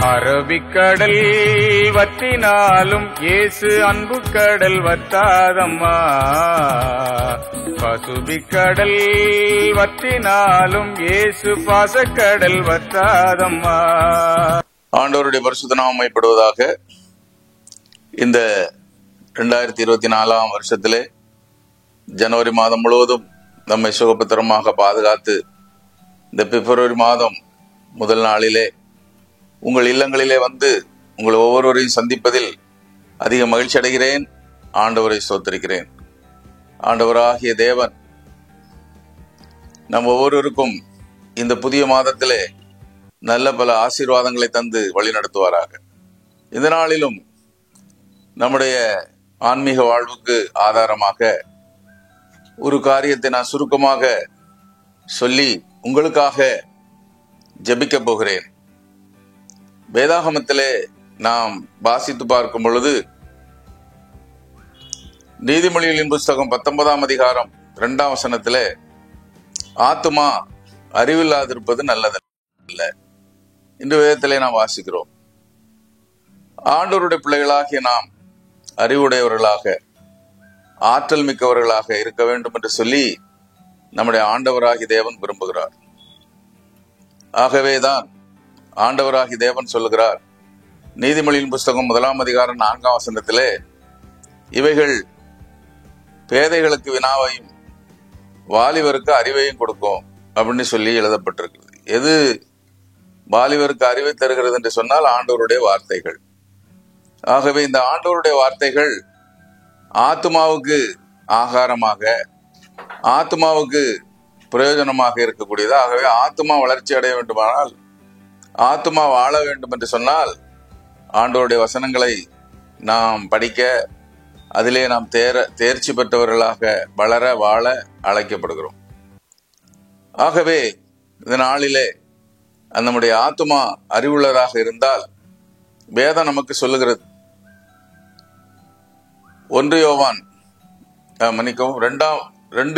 அரபிக்கடல் வற்றினாலும் இயேசு அன்பு கடல் வற்றாதம்மா. பசுபிக்கடல் வற்றினாலும் இயேசு பாசக்கடல் வற்றாதம்மா. ஆண்டவருடைய பரிசுத்த நாமம் மைப்படுவதாக. இந்த 2024 வருஷத்திலே ஜனவரி மாதம் முழுவதும் நம்மை சுகபத்திரமாக பாதுகாத்து இந்த பிப்ரவரி மாதம் முதல் நாளிலே உங்கள் இல்லங்களிலே வந்து உங்கள் ஒவ்வொருவரையும் சந்திப்பதில் அதிக மகிழ்ச்சி அடைகிறேன். ஆண்டவரை ஸ்தோத்திரிக்கிறேன். ஆண்டவராகிய தேவன் நம் ஒவ்வொருவருக்கும் இந்த புதிய மாதத்திலே நல்ல பல ஆசீர்வாதங்களை தந்து வழி நடத்துவாராக. இந்த நாளிலும் நம்முடைய ஆன்மீக வாழ்வுக்கு ஆதாரமாக ஒரு காரியத்தை நான் சுருக்கமாக சொல்லி உங்களுக்காக ஜெபிக்க போகிறேன். வேதாகமத்திலே நாம் வாசித்து பார்க்கும் பொழுது நீதிமொழிகளின் புஸ்தகம் 19ஆம் அதிகாரம் 2ஆம் வசனத்திலே ஆத்துமா அறிவில்லாதிருப்பது நல்லதல்ல என்று வேதத்திலே நாம் வாசிக்கிறோம். ஆண்டவருடைய பிள்ளைகளாகிய நாம் அறிவுடையவர்களாக ஆற்றல் மிக்கவர்களாக இருக்க வேண்டும் என்று சொல்லி நம்முடைய ஆண்டவராகிய தேவன் விரும்புகிறார். ஆகவேதான் ஆண்டவராகிய தேவன் சொல்லுகிறார் நீதிமொழியின் புஸ்தகம் 1ஆம் அதிகாரம் 4ஆம் வசனத்திலே, இவைகள் பேதைகளுக்கு வினாவையும் வாலிபருக்கு அறிவையும் கொடுக்கும் அப்படின்னு சொல்லி எழுதப்பட்டிருக்கிறது. எது வாலிபருக்கு அறிவை தருகிறது என்று சொன்னால் ஆண்டவருடைய வார்த்தைகள். ஆகவே இந்த ஆண்டவருடைய வார்த்தைகள் ஆத்துமாவுக்கு ஆகாரமாக, ஆத்துமாவுக்கு பிரயோஜனமாக இருக்கக்கூடியது. ஆகவே ஆத்துமா வளர்ச்சி அடைய வேண்டுமானால், ஆத்துமா வாழ வேண்டும் என்று சொன்னால் ஆண்டவருடைய வசனங்களை நாம் படிக்க, அதிலே நாம் தேர்ச்சி பெற்றவர்களாக வளர வாழ அழைக்கப்படுகிறோம். ஆகவே இந்த நாளிலே நம்முடைய ஆத்துமா அறிவுள்ளதாக இருந்தால் வேதம் நமக்கு சொல்லுகிறது. 2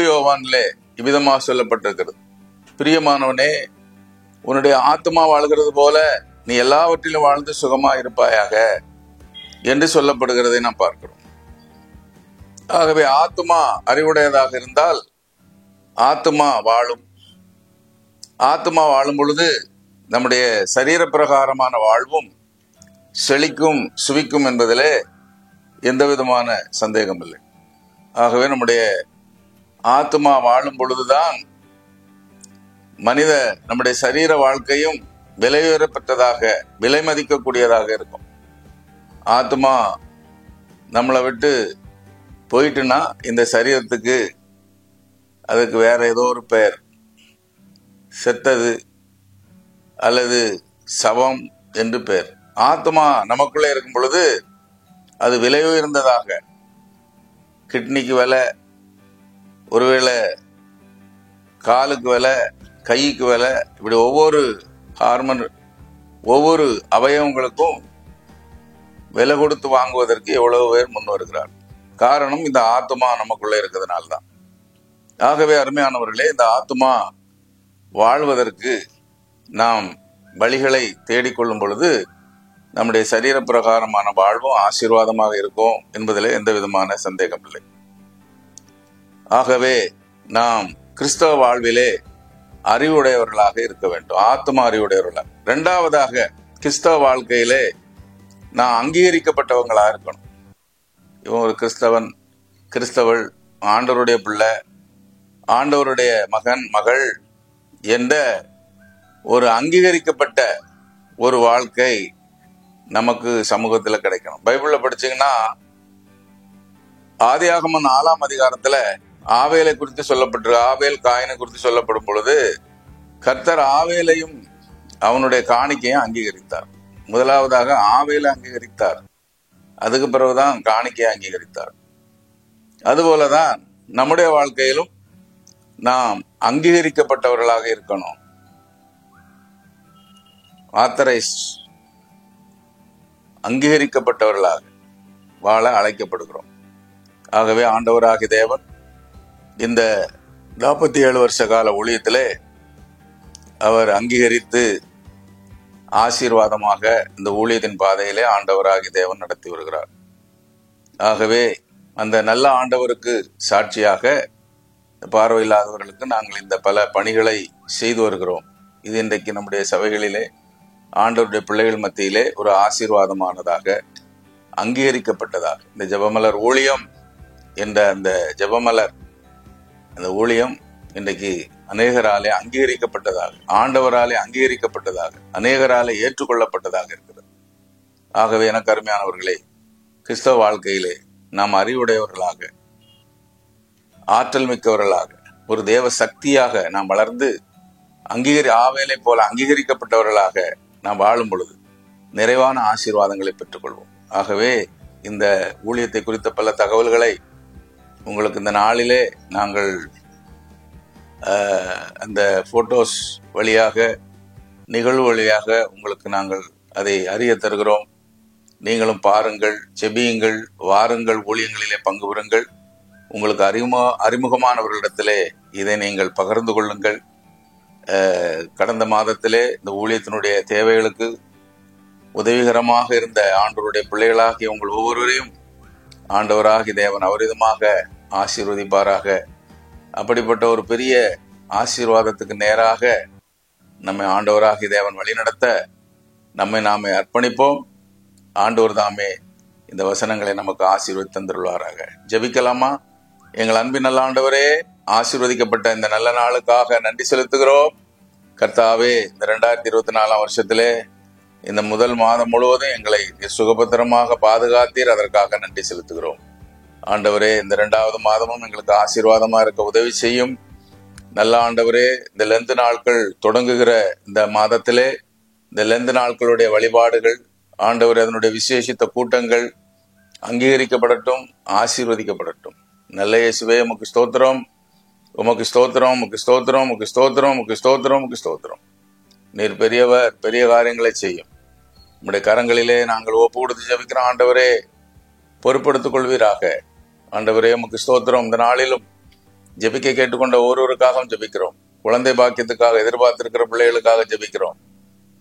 யோவானிலே இவ்விதமாக சொல்லப்பட்டிருக்கிறது, பிரியமானவனே, உன்னுடைய ஆத்துமா வாழ்கிறது போல நீ எல்லாவற்றிலும் வாழ்ந்து சுகமா இருப்பாயாக என்று சொல்லப்படுகிறதை நாம் பார்க்கிறோம். ஆகவே ஆத்துமா அறிவுடையதாக இருந்தால் ஆத்துமா வாழும். ஆத்துமா வாழும் பொழுது நம்முடைய சரீர பிரகாரமான வாழ்வும் செழிக்கும், சுவிக்கும் என்பதிலே எந்த விதமான சந்தேகம் இல்லை. ஆகவே நம்முடைய ஆத்துமா வாழும் பொழுதுதான் நம்முடைய சரீர வாழ்க்கையும் விலையுயரப்பட்டதாக, விலை மதிக்கக்கூடியதாக இருக்கும். ஆத்துமா நம்மளை விட்டு போயிட்டுனா இந்த சரீரத்துக்கு அதுக்கு வேற ஏதோ ஒரு பெயர், செத்தது அல்லது சவம் என்று பெயர். ஆத்மா நமக்குள்ளே இருக்கும் பொழுது அது விலை உயர்ந்ததாக, கிட்னிக்கு விலை, ஒருவேளை காலுக்கு விலை, கைக்கு விலை, இப்படி ஒவ்வொரு ஹார்மோன், ஒவ்வொரு அவயவங்களுக்கும் விலை கொடுத்து வாங்குவதற்கு எவ்வளவு பேர் முன் வருகிறார். காரணம் இந்த ஆத்மா நமக்குள்ளே இருக்கிறதுனால்தான். ஆகவே அருமையானவர்களே, இந்த ஆத்மா வாழ்வதற்கு நாம் வழிகளை தேடிக்கொள்ளும் பொழுது நம்முடைய சரீர பிரகாரமான வாழ்வும் ஆசீர்வாதமாக இருக்கும் என்பதிலே எந்த விதமான சந்தேகம் இல்லை. ஆகவே நாம் கிறிஸ்தவ வாழ்விலே அறிவுடையவர்களாக இருக்க வேண்டும், ஆத்மா அறிவுடையவர்களாக. 2வதாக கிறிஸ்தவ வாழ்க்கையிலே நான் அங்கீகரிக்கப்பட்டவங்களா இருக்கணும். இவன் ஒரு கிறிஸ்தவன், கிறிஸ்தவள், ஆண்டவருடைய பிள்ளை, ஆண்டவருடைய மகன், மகள் என்ற ஒரு அங்கீகரிக்கப்பட்ட ஒரு வாழ்க்கை நமக்கு சமூகத்தில் கிடைக்கணும். பைபிள்ல படிச்சீங்கன்னா ஆதியாகமம் 4ஆம் அதிகாரத்துல ஆவேலை குறித்து சொல்லப்பட்டிருக்கு. ஆவேல் காயினை குறித்து சொல்லப்படும் பொழுது கர்த்தர் ஆவேலையும் அவனுடைய காணிக்கையும் அங்கீகரித்தார். முதலாவதாக ஆவேலை அங்கீகரித்தார், அதுக்கு பிறகுதான் காணிக்கையை அங்கீகரித்தார். அதுபோலதான் நம்முடைய வாழ்க்கையிலும் நாம் அங்கீகரிக்கப்பட்டவர்களாக இருக்கணும். ஆத்தரைஸ், அங்கீகரிக்கப்பட்டவர்களாக வாழ அழைக்கப்படுகிறோம். ஆகவே ஆண்டவராகிய தேவன் இந்த 47 வருஷ கால ஊழியத்திலே அவர் அங்கீகரித்து ஆசீர்வாதமாக இந்த ஊழியத்தின் பாதையிலே ஆண்டவராகிய தேவன் நடத்தி வருகிறார். ஆகவே அந்த நல்ல ஆண்டவருக்கு சாட்சியாக பார்வையில்லாதவர்களுக்கு நாங்கள் இந்த பல பணிகளை செய்து வருகிறோம். இது இன்றைக்கு நம்முடைய சபைகளிலே ஆண்டவருடைய பிள்ளைகள் மத்தியிலே ஒரு ஆசீர்வாதமானதாக அங்கீகரிக்கப்பட்டதாக இந்த ஜெபமலர் ஊழியம் என்ற அந்த ஜெபமலர் அந்த ஊழியம் இன்றைக்கு அநேகராலே அங்கீகரிக்கப்பட்டதாக, ஆண்டவராலே அங்கீகரிக்கப்பட்டதாக, அநேகராலே ஏற்றுக்கொள்ளப்பட்டதாக இருக்கிறது. ஆகவே எனக்கு அருமையானவர்களே, கிறிஸ்தவ வாழ்க்கையிலே நாம் அறிவுடையவர்களாக, ஆற்றல் மிக்கவர்களாக, ஒரு தேவ சக்தியாக நாம் வளர்ந்து ஆவேலை போல அங்கீகரிக்கப்பட்டவர்களாக நாம் வாழும் பொழுது நிறைவான ஆசீர்வாதங்களை பெற்றுக்கொள்வோம். ஆகவே இந்த ஊழியத்தை குறித்த பல தகவல்களை உங்களுக்கு இந்த நாளிலே நாங்கள் அந்த போட்டோஸ் வழியாக, நிகழ்வு வழியாக உங்களுக்கு நாங்கள் அதை அறிய தருகிறோம். நீங்களும் பாருங்கள், செபியுங்கள், வாருங்கள், ஊழியங்களிலே பங்கு பெறுங்கள். உங்களுக்கு அறிமுகமானவர்களிடத்திலே இதை நீங்கள் பகிர்ந்து கொள்ளுங்கள். கடந்த மாதத்திலே இந்த ஊழியத்தினுடைய தேவைகளுக்கு உதவிகரமாக இருந்த ஆண்டவருடைய பிள்ளைகளாகிய உங்கள் ஒவ்வொருவரையும் ஆண்டவராகிய தேவன் அவரிதமாக ஆசீர்வதிப்பாராக. அப்படிப்பட்ட ஒரு பெரிய ஆசீர்வாதத்துக்கு நேராக நம்மை ஆண்டவராகிய தேவன் வழிநடத்த நம்மை நாமே அர்ப்பணிப்போம். ஆண்டவர் தாமே இந்த வசனங்களை நமக்கு ஆசீர்வதி தந்துள்ளாராக. ஜெபிக்கலாமா? எங்கள் அன்பின் நல்ல ஆண்டவரே, ஆசீர்வதிக்கப்பட்ட இந்த நல்ல நாளுக்காக நன்றி செலுத்துகிறோம். கர்த்தாவே, இந்த 2024 வருஷத்திலே இந்த முதல் மாதம் முழுவதும் எங்களை சுகபத்திரமாக பாதுகாத்தீர். அதற்காக நன்றி செலுத்துகிறோம். ஆண்டவரே, இந்த 2வது மாதமும் எங்களுக்கு ஆசீர்வாதமா இருக்க உதவி செய்யும். நல்ல ஆண்டவரே, இந்த லெந்து நாட்கள் தொடங்குகிற இந்த மாதத்திலே இந்த லெந்து நாட்களுடைய வழிபாடுகள் ஆண்டவரே, அதனுடைய விசேஷித்த கூட்டங்கள் அங்கீகரிக்கப்படட்டும், ஆசீர்வதிக்கப்படட்டும். நல்ல இயேசுவே, உமக்கு ஸ்தோத்திரம், உமக்கு ஸ்தோத்திரம், உமக்கு ஸ்தோத்திரம், உமக்கு ஸ்தோத்திரம், உமக்கு ஸ்தோத்திரம், உமக்கு ஸ்தோத்திரம். நீர் பெரியவர், பெரிய காரியங்களை செய்யும். உம்முடைய கரங்களிலே நாங்கள் ஒப்பு கொடுத்து ஜெபிக்கிறோம். ஆண்டவரே, பொறுப்படுத்திக் கொள்வீராக. ஆண்டவரே, உமக்கு ஸ்தோத்திரம். இந்த நாளிலும் ஜெபிக்க கேட்டுக்கொண்ட ஒவ்வொருவருக்காகவும் ஜெபிக்கிறோம். குழந்தை பாக்கியத்துக்காக எதிர்பார்த்திருக்கிற பிள்ளைகளுக்காக ஜெபிக்கிறோம்.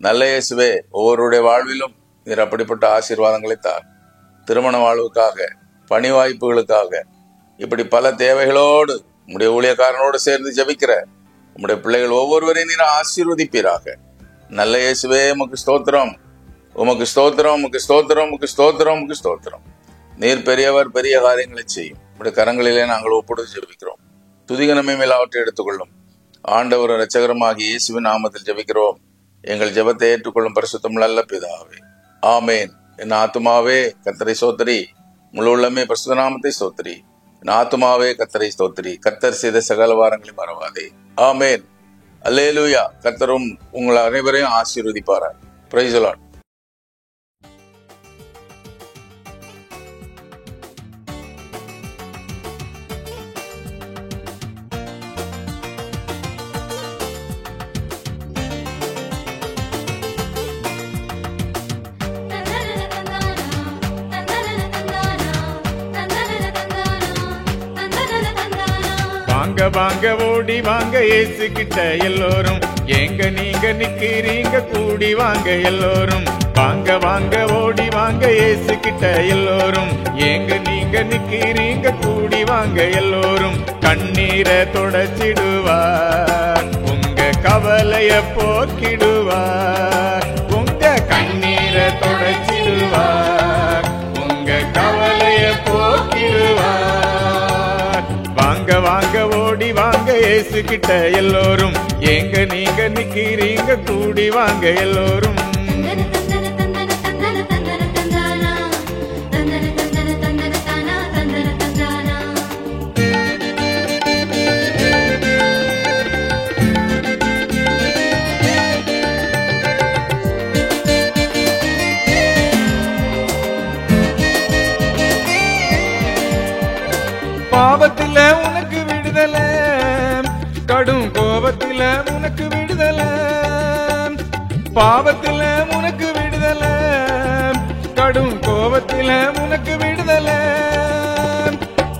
நல்ல இயேசுவே, ஒவ்வொருடைய வாழ்விலும் நீர் அப்படிப்பட்ட ஆசீர்வாதங்களை தார். திருமண வாழ்வுக்காக, பணி வாய்ப்புகளுக்காக, இப்படி பல தேவைகளோடு உம்முடைய ஊழியக்காரனோடு சேர்ந்து ஜெபிக்கிற உம்முடைய பிள்ளைகள் ஒவ்வொருவரையும் நீர் ஆசீர்வதிப்பீராக. நல்ல இயேசுவே, உமக்கு ஸ்தோத்திரம், உமக்கு ஸ்தோத்திரம், உமக்கு ஸ்தோத்திரம், உமக்கு ஸ்தோத்திரம், உமக்கு ஸ்தோத்திரம். நீர் பெரியவர், பெரிய காரியங்களை செய்யும். உம்முடைய கரங்களிலே நாங்கள் ஒப்புடுத்து ஜெபிக்கிறோம். துதிகனமே மேலாவற்றை எடுத்துக்கொள்ளும். ஆண்டவர் இரட்சகருமாகிய இயேசுவின் நாமத்தில் ஜெபிக்கிறோம். எங்கள் ஜெபத்தை ஏற்றுக்கொள்ளும் பரிசுத்தம் நல்ல பிதாவே, ஆமேன். என் ஆத்துமாவே கர்த்தரை ஸ்தோத்திரி, முழு உள்ளமே பரிசுத்த நாமத்தை ஸ்தோத்திரி. என் ஆத்துமாவே கர்த்தரை ஸ்தோத்திரி, கர்த்தர் செய்த சகல வாரங்களை மறவாதே. ஆமேன். அல்லேலூயா. கர்த்தரும் உங்கள் அனைவரையும் ஆசீர்வதிப்பாரார். Praise the Lord. வாங்க வாங்க ஓடி வாங்க இயேசு கிட்ட எல்லோரும், எங்க நீங்க நிக்கிறீங்க கூடி வாங்க எல்லோரும். வாங்க வாங்க ஓடி வாங்க இயேசு கிட்ட எல்லோரும், எங்க நீங்க நிக்கிறீங்க கூடி வாங்க எல்லோரும். கண்ணீரை தொடச்சிடுவார், உங்க கவலைய போக்கிடுவார். உங்க கண்ணீரை தொடச்சிடுவார், உங்க கவலைய போக்கிடுவார். வாங்க வாங்க ஓடி வாங்க இயேசு கிட்ட எல்லோரும், எங்க நீங்க நிக்கிறீங்க கூடி வாங்க எல்லோரும். பாவத்தில உனக்கு விடுதலை, கடும் கோபத்தில உனக்கு விடுதலை. பாவத்தில உனக்கு விடுதலை, கடும் கோபத்தில உனக்கு விடுதலை.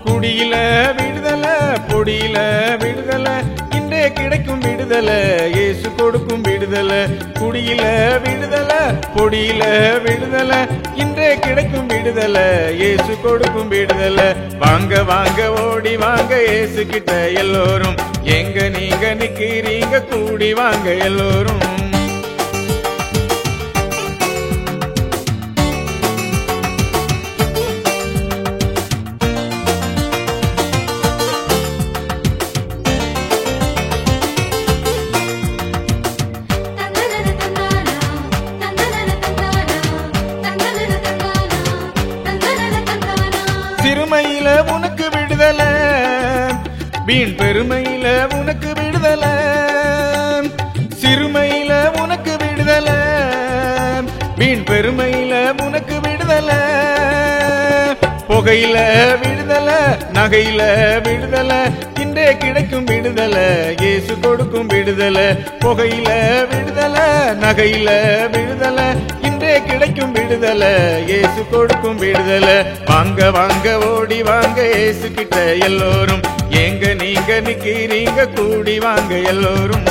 குடியில விடுதலை, பொடியில விடுதலை, இன்றே கிடைக்கும் விடுதலை, இயேசு கொடுக்கும் விடுதலை. குடியில விடுதலை, பொடியில விடுதலை, இன்றே கிடைக்கும் விடுதலை, இயேசு கொடுக்கும் விடுதலை. வாங்க வாங்க ஓடி வாங்க இயேசு கிட்ட எல்லோரும், எங்க நீங்க நிக்கிறீங்க கூடி வாங்க எல்லோரும். சிறுமையில உனக்கு விடுதலை, வீண் பெருமையில உனக்கு விடுதலை. சிறுமையில உனக்கு விடுதலை, வீண் பெருமையில உனக்கு விடுதலை. புகையில விடுதலை, நகையில விடுதலை, இன்றே கிடைக்கும் விடுதலை, இயேசு கொடுக்கும் விடுதலை. புகையில விடுதலை, நகையில விடுதலை, இன்றே கிடைக்கும் விடுதலை, இயேசு கொடுக்கும் விடுதலை. வாங்க வாங்க ஓடி வாங்க இயேசு கிட்ட எல்லோரும், எங்க நீங்க நிக்கிறீங்க கூடி வாங்க எல்லோரும்.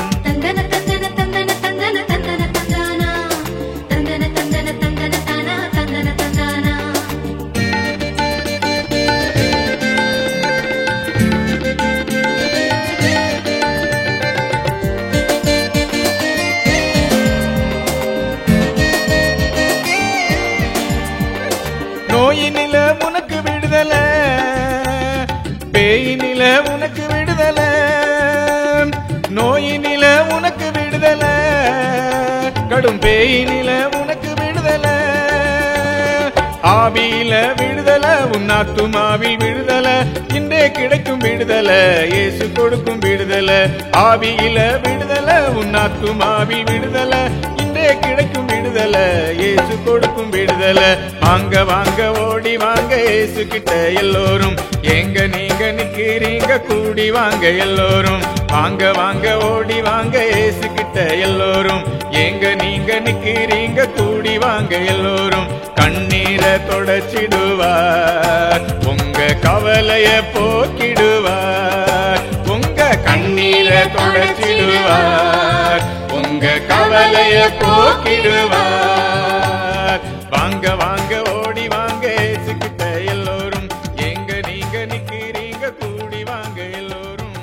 நோயினில உனக்கு விடுதலை, பேயினில உனக்கு விடுதலை. நோயினில உனக்கு விடுதலை, கடும் பேயினில உனக்கு விடுதலை. ஆவியில விடுதலை, உன் ஆத்துமாவில் விடுதலை, இன்றே கிடைக்கும் விடுதலை, இயேசு கொடுக்கும் விடுதலை. ஆவியில விடுதலை, உன் ஆத்துமாவில் விடுதலை, இன்றே கிடைக்கும் விடுதலை, இயேசு கொடுக்கும் விடுதலை. வாங்க வாங்க ஓடி வாங்க இயேசு கிட்ட எல்லோரும், எங்க நீங்க நிக்கிறீங்க கூடி வாங்க எல்லோரும். வாங்க வாங்க ஓடி வாங்க இயேசு கிட்ட எல்லோரும், எங்க நீங்க நிக்கிறீங்க கூடி வாங்க எல்லோரும். கண்ணீரை தொடச்சிடுவார், உங்க கவலைய போக்கிடுவார். உங்க கண்ணீரை தொடச்சிடுவார், உங்க கவலைய போக்கிடுவார். வாங்க வாங்க ஓடி வாங்க இயேசு கிட்ட எல்லோரும், எங்க நீங்க நிக்கிறீங்க கூடி வாங்க எல்லோரும்.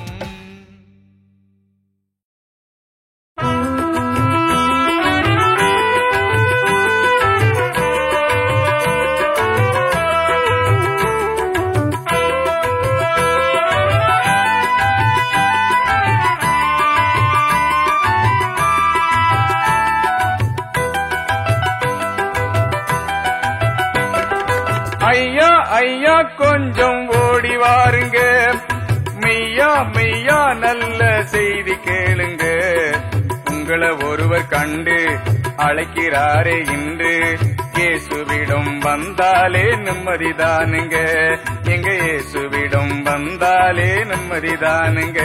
ஐயா ஐயா கொஞ்சம் ஓடி வாருங்க, மெய்யா மெய்யா நல்ல செய்தி கேளுங்க. உங்களை ஒருவர் கண்டு அழைக்கிறாரே இன்று, இயேசுவிடம் வந்தாலே நிம்மதிதானுங்க. எங்க இயேசுவிடம் வந்தாலே நிம்மதிதானுங்க.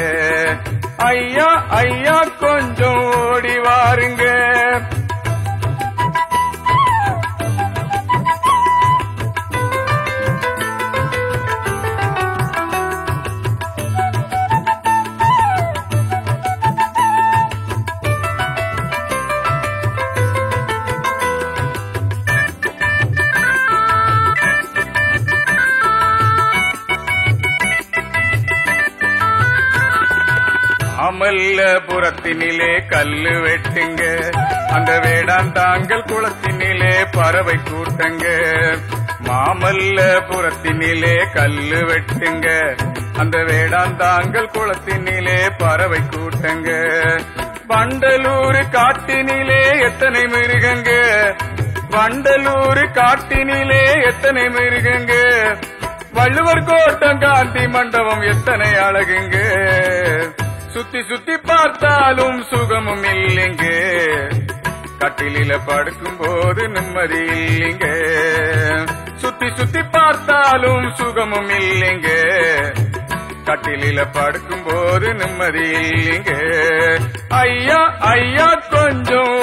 ஐயா ஐயா கொஞ்சம் ஓடி வாருங்க. மாமல்லபுரத்தினிலே கல்லு வெட்டுங்க, அந்த வேடாந்தாங்கல் குளத்தினிலே பறவை கூட்டங்க. மாமல்லபுரத்தினிலே கல்லு வெட்டுங்க, அந்த வேடாந்தாங்கல் குளத்தினிலே பறவை கூட்டங்க. வண்டலூர் காட்டினிலே எத்தனை மிருகங்க, வண்டலூர் காட்டினிலே எத்தனை மிருகங்க. வள்ளுவர் கோட்டம் காந்தி மண்டபம் எத்தனை அழகுங்க. சுத்தி சுத்தி பார்த்தாலும் சுகமும் இல்லைங்க, கட்டிலில படுக்கும் போது நிம்மதி இல்லைங்க. சுத்தி சுத்தி பார்த்தாலும் சுகமும் இல்லைங்க, கட்டிலில படுக்கும் போது நிம்மதி இல்லைங்க. ஐயா ஐயா கொஞ்சம்